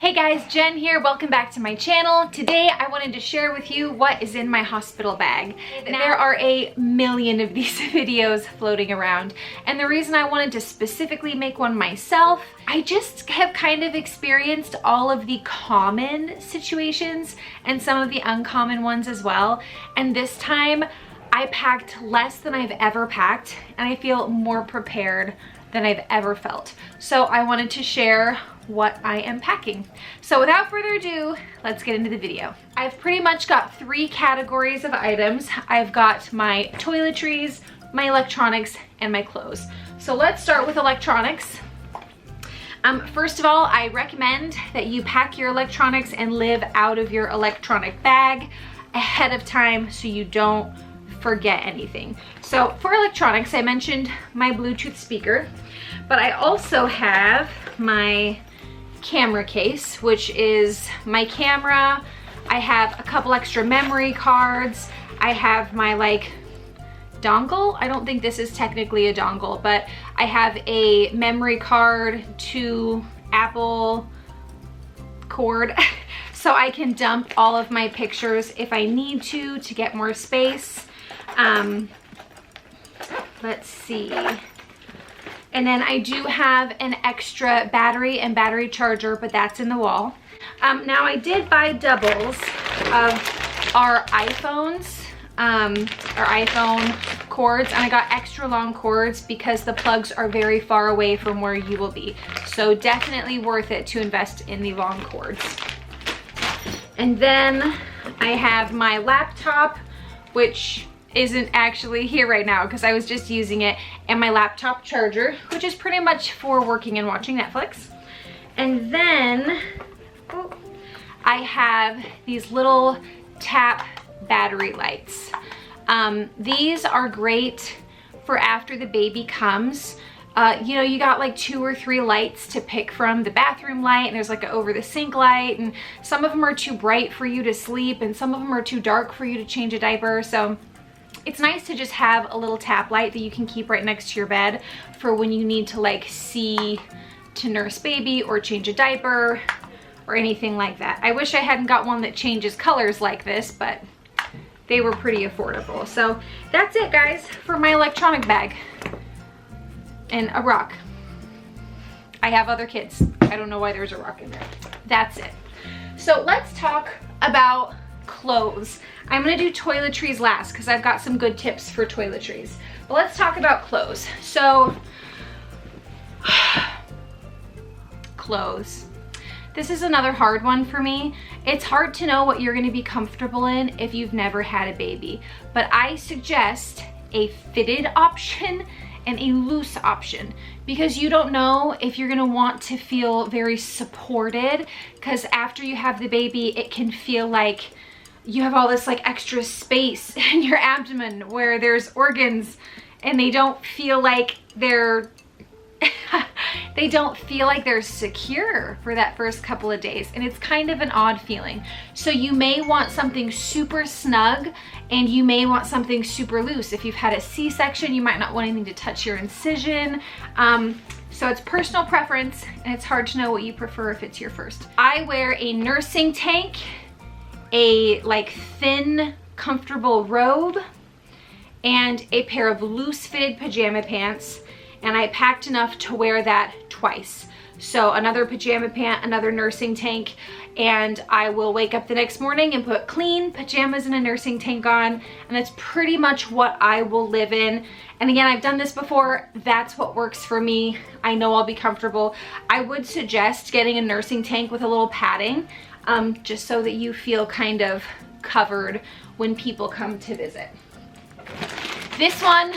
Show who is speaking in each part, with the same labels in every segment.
Speaker 1: Hey guys, Jen here. Welcome back to my channel. Today I wanted to share with you what is in my hospital bag. Now, there are a million of these videos floating around, and the reason I wanted to specifically make one myself, I just have kind of experienced all of the common situations and some of the uncommon ones as well. And this time I packed less than I've ever packed, and I feel more prepared than I've ever felt. So I wanted to share what I am packing. So without further ado, let's get into the video. I've pretty much got three categories of items. I've got my toiletries, my electronics, and my clothes. So let's start with electronics. First of all, I recommend that you pack your electronics and live out of your electronic bag ahead of time so you don't forget anything. So for electronics, I mentioned my Bluetooth speaker, but I also have my camera case, which is my camera. I have a couple extra memory cards. I have my dongle. I don't think this is technically a dongle, but I have a memory card to Apple cord so I can dump all of my pictures if I need to get more space. Let's see. And then I do have an extra battery and battery charger, but that's in the wall. Now I did buy doubles of our iPhones, our iPhone cords, and I got extra long cords because the plugs are very far away from where you will be. So definitely worth it to invest in the long cords. And then I have my laptop, which isn't actually here right now because I was just using it, and my laptop charger, which is pretty much for working and watching Netflix. And then I have these little tap battery lights. These are great for after the baby comes. You know, you got like 2 or 3 lights to pick from. The bathroom light, and there's like an over the sink light, and some of them are too bright for you to sleep, and some of them are too dark for you to change a diaper. So it's nice to just have a little tap light that you can keep right next to your bed for when you need to see to nurse baby or change a diaper or anything like that. I wish I hadn't got one that changes colors like this, but they were pretty affordable. So that's it, guys, for my electronic bag. And a rock. I have other kids. I don't know why there's a rock in there. That's it. So let's talk about clothes. I'm gonna do toiletries last because I've got some good tips for toiletries. But let's talk about clothes. So, clothes. This is another hard one for me. It's hard to know what you're gonna be comfortable in if you've never had a baby. But I suggest a fitted option and a loose option, because you don't know if you're gonna want to feel very supported, because after you have the baby, it can feel like you have all this extra space in your abdomen where there's organs, and they don't feel like they're secure for that first couple of days, and it's kind of an odd feeling. So you may want something super snug, and you may want something super loose. If you've had a C-section, you might not want anything to touch your incision. So it's personal preference, and it's hard to know what you prefer if it's your first. I wear a nursing tank, a thin, comfortable robe, and a pair of loose fitted pajama pants. And I packed enough to wear that twice. So another pajama pant, another nursing tank, and I will wake up the next morning and put clean pajamas and a nursing tank on, and that's pretty much what I will live in. And again, I've done this before. That's what works for me. I know I'll be comfortable. I would suggest getting a nursing tank with a little padding, just so that you feel kind of covered when people come to visit. This one,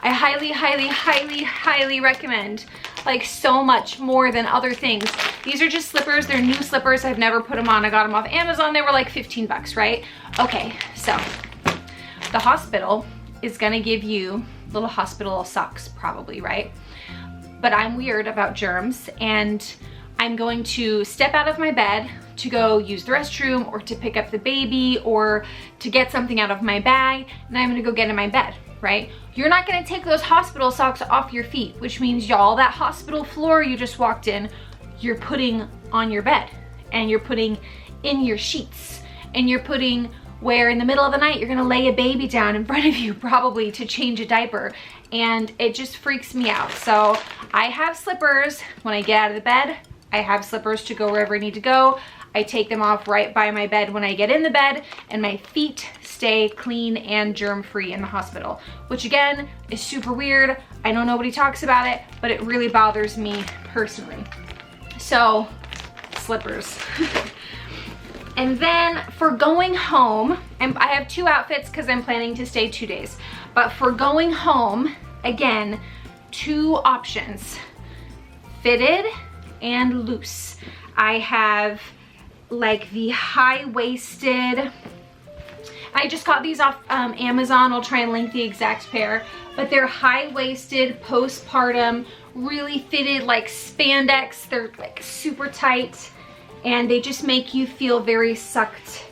Speaker 1: I highly, highly, highly, highly recommend, so much more than other things. These are just slippers. They're new slippers. I've never put them on. I got them off Amazon. They were like 15 bucks, right? Okay, so the hospital is gonna give you little hospital socks probably, right? But I'm weird about germs, and I'm going to step out of my bed to go use the restroom or to pick up the baby or to get something out of my bag, and I'm gonna go get in my bed, right? You're not gonna take those hospital socks off your feet, which means y'all, that hospital floor you just walked in, you're putting on your bed, and you're putting in your sheets, and you're putting where in the middle of the night you're gonna lay a baby down in front of you probably to change a diaper, and it just freaks me out. So I have slippers when I get out of the bed. I have slippers to go wherever I need to go. I take them off right by my bed when I get in the bed, and my feet stay clean and germ-free in the hospital, which again is super weird. I know nobody talks about it, but it really bothers me personally. So slippers. And then for going home, and I have 2 outfits because I'm planning to stay 2 days, but for going home, again, 2 options, fitted and loose. I have like the high-waisted, I just got these off Amazon. I'll try and link the exact pair, but they're high-waisted, postpartum, really fitted like spandex. They're like super tight, and they just make you feel very sucked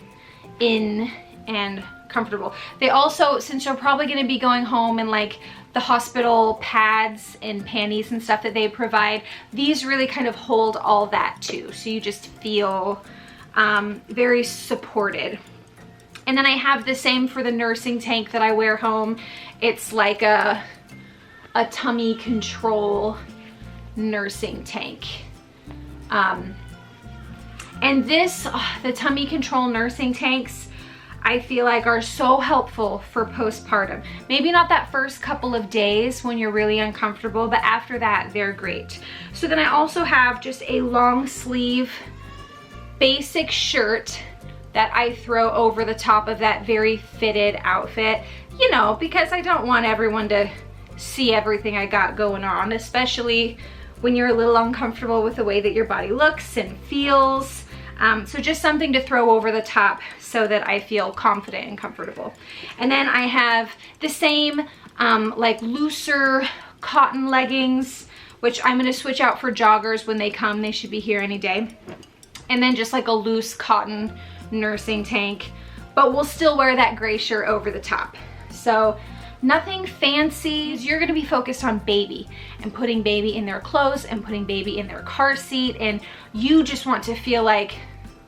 Speaker 1: in and comfortable. They also, since you're probably gonna be going home in like the hospital pads and panties and stuff that they provide, these really kind of hold all that too. So you just feel very supported. And then I have the same for the nursing tank that I wear home. It's like a tummy control nursing tank. And this, the tummy control nursing tanks, I feel like are so helpful for postpartum. Maybe not that first couple of days when you're really uncomfortable, but after that, they're great. So then I also have just a long sleeve basic shirt that I throw over the top of that very fitted outfit, you know, because I don't want everyone to see everything I got going on, especially when you're a little uncomfortable with the way that your body looks and feels. So just something to throw over the top so that I feel confident and comfortable. And then I have the same like looser cotton leggings, which I'm gonna switch out for joggers when they come. They should be here any day. And then just like a loose cotton nursing tank, but we'll still wear that gray shirt over the top. So nothing fancy. You're gonna be focused on baby and putting baby in their clothes and putting baby in their car seat, and you just want to feel like,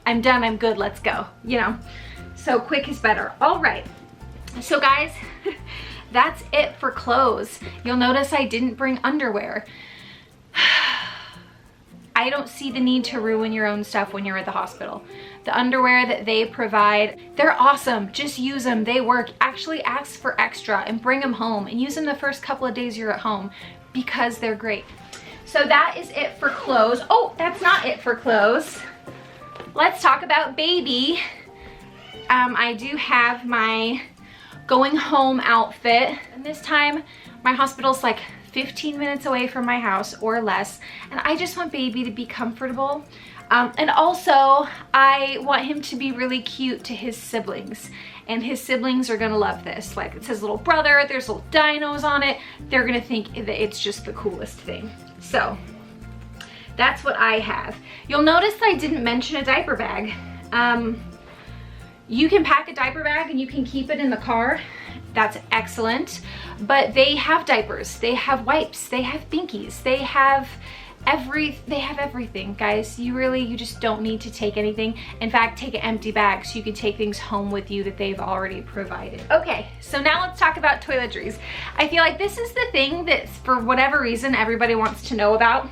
Speaker 1: I'm done, I'm good, let's go, you know? So quick is better. All right, so guys, that's it for clothes. You'll notice I didn't bring underwear. I don't see the need to ruin your own stuff when you're at the hospital. The underwear that they provide, they're awesome. Just use them, they work. Actually ask for extra and bring them home and use them the first couple of days you're at home because they're great. So that is it for clothes. Oh, that's not it for clothes. Let's talk about baby. I do have my going home outfit, and this time my hospital's like 15 minutes away from my house or less, and I just want baby to be comfortable. And also I want him to be really cute to his siblings, and his siblings are gonna love this. Like, it says little brother, there's little dinos on it. They're gonna think that it's just the coolest thing. So that's what I have. You'll notice I didn't mention a diaper bag. You can pack a diaper bag and you can keep it in the car. That's excellent. But they have diapers, they have wipes, they have binkies, they have everything, guys. You just don't need to take anything. In fact, take an empty bag so you can take things home with you that they've already provided. Okay, so now let's talk about toiletries. I feel like this is the thing that, for whatever reason, everybody wants to know about.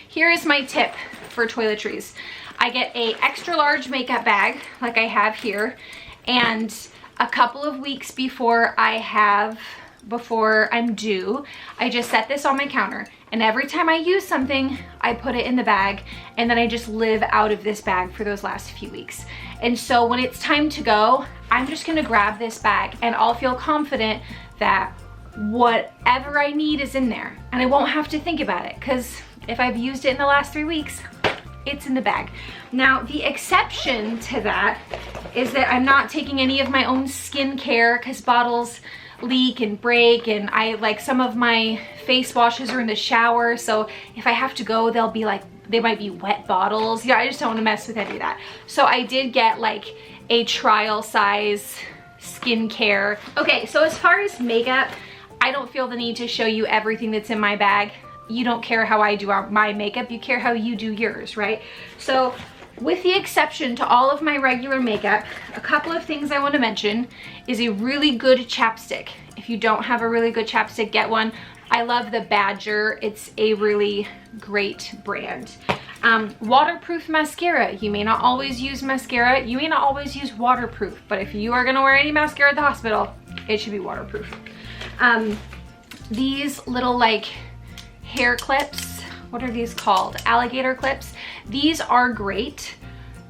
Speaker 1: Here is my tip for toiletries. I get a extra large makeup bag like I have here, and a couple of weeks before I'm due, I just set this on my counter, and every time I use something, I put it in the bag, and then I just live out of this bag for those last few weeks. And so when it's time to go, I'm just gonna grab this bag, and I'll feel confident that whatever I need is in there, and I won't have to think about it, because if I've used it in the last 3 weeks, it's in the bag. Now, the exception to that is that I'm not taking any of my own skincare, because bottles leak and break, and some of my face washes are in the shower, so if I have to go, they might be wet bottles. Yeah, I just don't want to mess with any of that. So I did get like a trial size skincare. Okay, so as far as makeup, I don't feel the need to show you everything that's in my bag. you don't care how I do my makeup, you care how you do yours, right? So with the exception to all of my regular makeup, a couple of things I want to mention is a really good chapstick. If you don't have a really good chapstick, get one. I love the Badger. It's a really great brand. Waterproof mascara. You may not always use mascara. You may not always use waterproof, but if you are gonna wear any mascara at the hospital, it should be waterproof. These little like hair clips, what are these called? Alligator clips. These are great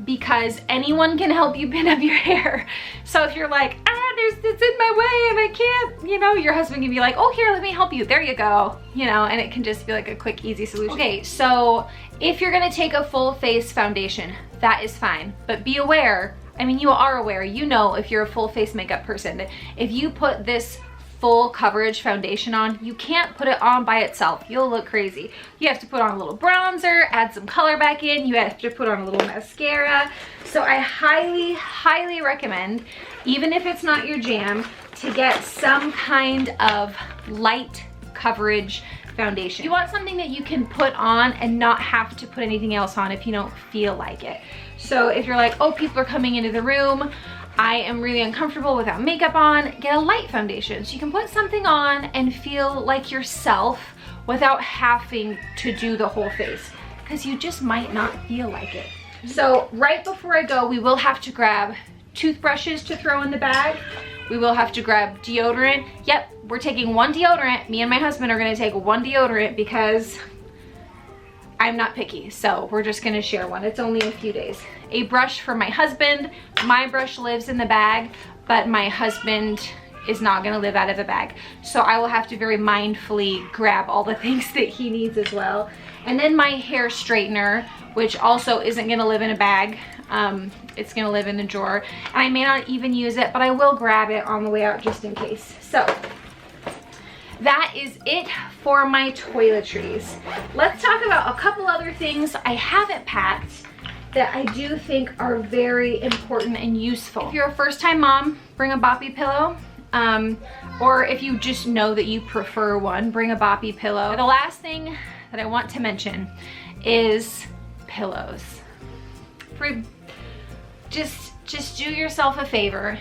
Speaker 1: because anyone can help you pin up your hair. So if you're like, it's in my way and I can't, you know, your husband can be like, oh, here, let me help you. There you go. You know, and it can just be like a quick, easy solution. Okay, so if you're gonna take a full face foundation, that is fine. But be aware, I mean, you are aware, you know, if you're a full face makeup person, if you put this full coverage foundation on, you can't put it on by itself. You'll look crazy. You have to put on a little bronzer, add some color back in, you have to put on a little mascara. So I highly, highly recommend, even if it's not your jam, to get some kind of light coverage foundation. You want something that you can put on and not have to put anything else on if you don't feel like it. So if you're like, oh, people are coming into the room, I am really uncomfortable without makeup on, get a light foundation. So you can put something on and feel like yourself without having to do the whole face, because you just might not feel like it. So right before I go, we will have to grab toothbrushes to throw in the bag. We will have to grab deodorant. Yep, we're taking one deodorant. Me and my husband are gonna take one deodorant because I'm not picky, so we're just gonna share one. It's only a few days. A brush for my husband. My brush lives in the bag, but my husband is not gonna live out of the bag. So I will have to very mindfully grab all the things that he needs as well. And then my hair straightener, which also isn't gonna live in a bag. It's gonna live in a drawer. And I may not even use it, but I will grab it on the way out just in case. So that is it for my toiletries. Let's talk about a couple other things I haven't packed that I do think are very important and useful. If you're a first-time mom, bring a boppy pillow. Or if you just know that you prefer one, bring a boppy pillow. The last thing that I want to mention is pillows. Just do yourself a favor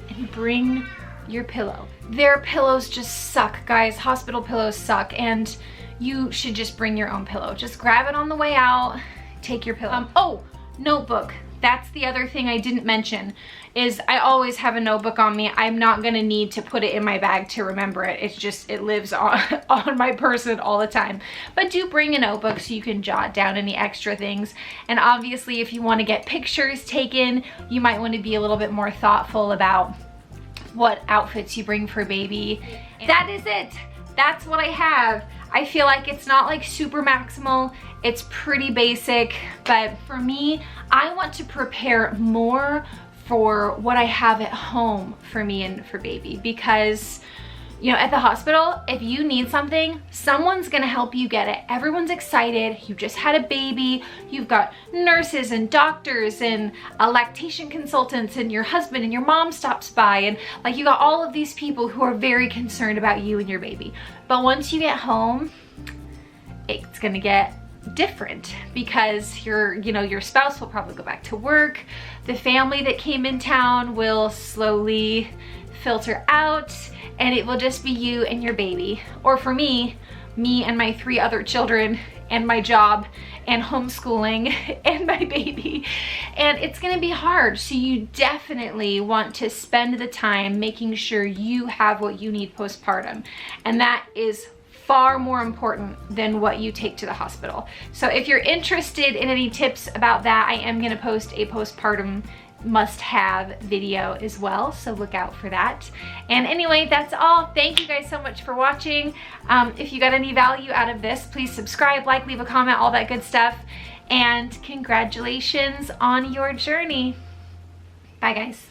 Speaker 1: and bring your pillow. Their pillows just suck, guys. Hospital pillows suck, and you should just bring your own pillow. Just grab it on the way out, take your pillow. Oh, notebook. That's the other thing I didn't mention, is I always have a notebook on me. I'm not gonna need to put it in my bag to remember it. It's just, it lives on my person all the time. But do bring a notebook so you can jot down any extra things. And obviously, if you wanna get pictures taken, you might wanna be a little bit more thoughtful about what outfits you bring for baby. That is it. That's what I have. I feel like it's not like super maximal. It's pretty basic, but for me, I want to prepare more for what I have at home for me and for baby, because you know, at the hospital, if you need something, someone's gonna help you get it. Everyone's excited. You just had a baby. You've got nurses and doctors and lactation consultants, and your husband and your mom stops by, and like you got all of these people who are very concerned about you and your baby. But once you get home, it's gonna get different, because your spouse will probably go back to work. The family that came in town will slowly filter out, and it will just be you and your baby. Or for me and my 3 other children and my job and homeschooling and my baby. And it's gonna be hard. So you definitely want to spend the time making sure you have what you need postpartum. And that is far more important than what you take to the hospital. So if you're interested in any tips about that, I am gonna post a postpartum must-have video as well, so look out for that. And anyway, that's all. Thank you guys so much for watching. If you got any value out of this, please subscribe, like, leave a comment, all that good stuff. And congratulations on your journey. Bye, guys.